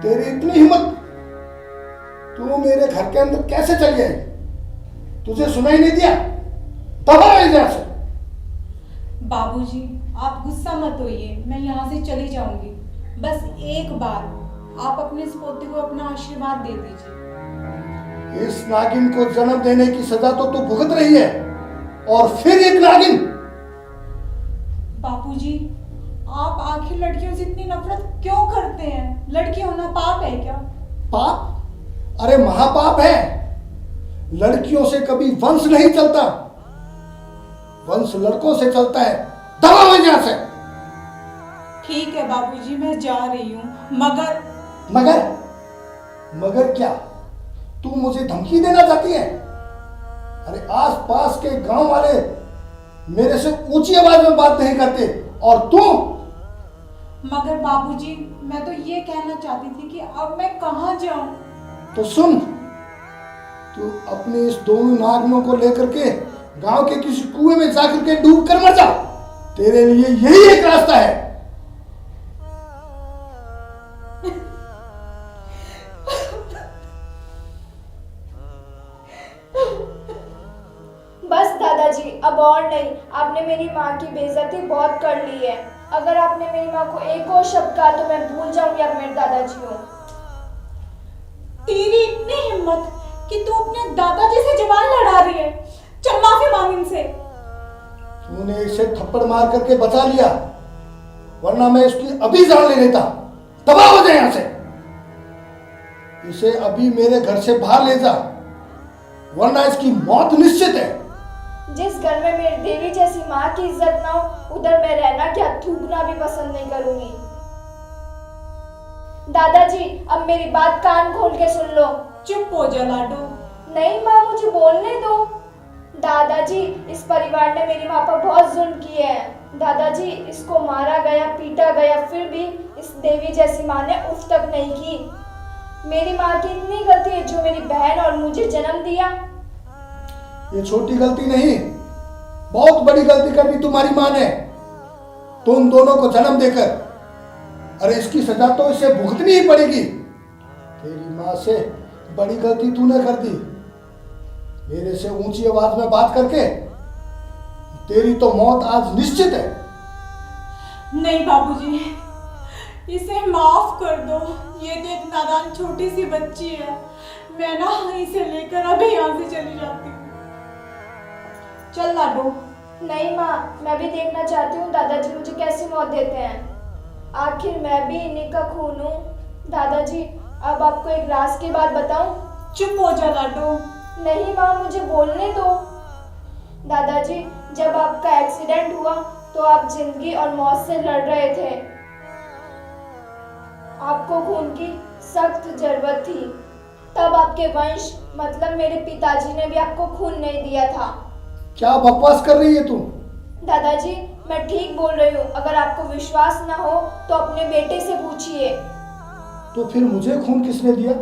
तेरी इतनी हिम्मत, तू मेरे घर के अंदर कैसे चली आई? तुझे सुनाई नहीं दिया? दफा रह जा से। बाबूजी, आप गुस्सा मत होइए, मैं यहाँ से चली जाऊंगी। बस एक बार आप अपने इस पोते को अपना आशीर्वाद दे दीजिए। इस नागिन को जन्म देने की सजा तो तू भुगत रही है, और फिर एक नागिन। बाबूजी, आप आखिर लड़कियों से इतनी नफरत क्यों करते हैं? लड़की होना पाप है क्या? पाप? अरे महापाप है। लड़कियों से कभी वंश नहीं चलता, वंश लड़कों से चलता है। दबा हो यहां से। ठीक है बाबूजी, मैं जा रही हूँ, मगर मगर? मगर क्या? तू मुझे धमकी देना चाहती है? अरे आस पास के गांव वाले मेरे से ऊंची आवाज में बात नहीं करते, और तू? मगर बाबूजी, मैं तो ये कहना चाहती थी कि अब मैं कहाँ जाऊं? तो सुन, तू अपने इस दोनों नागिनों को लेकर के गांव के किसी कुएं में जाकर के डूब कर मर जा। तेरे लिए यही एक रास्ता है। बस दादाजी, अब और नहीं। आपने मेरी माँ की बेइज्जती बहुत कर ली है। अगर आपने मेरी माँ को एक और शब्द कहा तो मैं भूल जाऊंगी आप मेरे दादाजी हो। तेरी इतनी हिम्मत कि तू अपने दादाजी से जवान लड़ा रही है। चल माफी मांग इनसे। तूने इसे थप्पड़ मार करके बचा लिया, वरना मैं इसकी अभी जान ले लेता। तबाह हो जाए यहां से। इसे अभी मेरे घर से बाहर ले जा, वरना इसकी मौत निश्चित है। जिस घर में मेरी देवी जैसी माँ की इज्जत ना हो, उधर मैं रहना क्या थूकना भी पसंद नहीं करूंगी। दादाजी, अब मेरी बात कान खोल के सुन लो। चुप हो जा लाडो। नहीं माँ, मुझे बोलने दो। दादाजी, इस परिवार ने मेरी माँ पर बहुत जुल्म किए हैं। दादाजी, इसको मारा गया, पीटा गया, फिर भी इस देवी जैसी माँ ने उफ तक नहीं की। मेरी माँ की इतनी गलती है जो मेरी बहन और मुझे जन्म दिया। ये छोटी गलती नहीं, बहुत बड़ी गलती कर दी तुम्हारी माँ ने, तुम दोनों को जन्म देकर। अरे इसकी सजा तो इसे भुगतनी ही पड़ेगी। तेरी माँ से बड़ी गलती तूने कर दी, मेरे से ऊंची आवाज में बात करके। तेरी तो मौत आज निश्चित है। नहीं बाबूजी, इसे माफ कर दो। ये तो एक नादान छोटी सी बच्ची है। मैं ना इसे लेकर अभी यहाँ से चली जाती हूँ। चल लाडो। नहीं माँ, मैं भी देखना चाहती हूँ दादाजी मुझे कैसी मौत देते हैं। आखिर मैं भी इन्हीं का खून हूँ। दादाजी, अब आपको एक राज की बात बताऊं? चुप हो जा लाडो। नहीं माँ, मुझे बोलने दो। दादाजी, जब आपका एक्सीडेंट हुआ तो आप जिंदगी और मौत से लड़ रहे थे। आपको खून की सख्त जरूरत थी। तब आपके वंश मतलब मेरे पिताजी ने भी आपको खून नहीं दिया था। क्या बकवास कर रही है तू? दादाजी, मैं ठीक बोल रही हूँ। अगर आपको विश्वास ना हो तो अपने बेटे से पूछिए। तो फिर मुझे खून किसने दिया?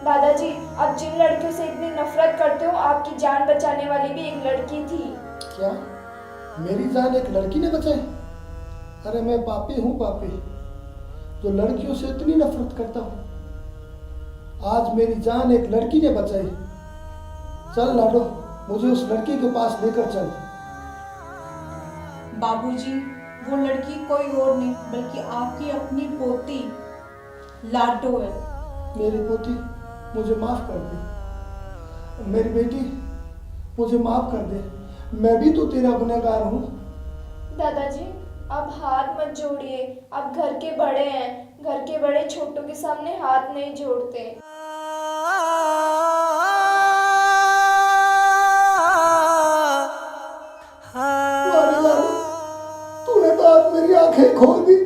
दादाजी, आप जिन लड़कियों से इतनी नफरत करते हो, आपकी जान बचाने वाली भी एक लड़की थी। क्या मेरी जान एक लड़की ने बचाई? अरे मैं पापी हूँ, पापी, जो लड़कियों से इतनी नफरत करता हूँ। आज मेरी जान एक लड़की ने बचाई। चल लाडो, मुझे उस लड़की के पास लेकर चल। बाबूजी, वो लड़की कोई और नहीं बल्कि आपकी अपनी पोती लाडो है। मेरी पोती, मुझे माफ कर दे। मेरी बेटी, मुझे माफ कर दे। मैं भी तो तेरा गुनहगार हूँ। दादाजी, आप हाथ मत जोड़िए। आप घर के बड़े हैं। घर के बड़े छोटों के सामने हाथ नहीं जोड़ते। तूने तो आज मेरी आंखें खोल दी।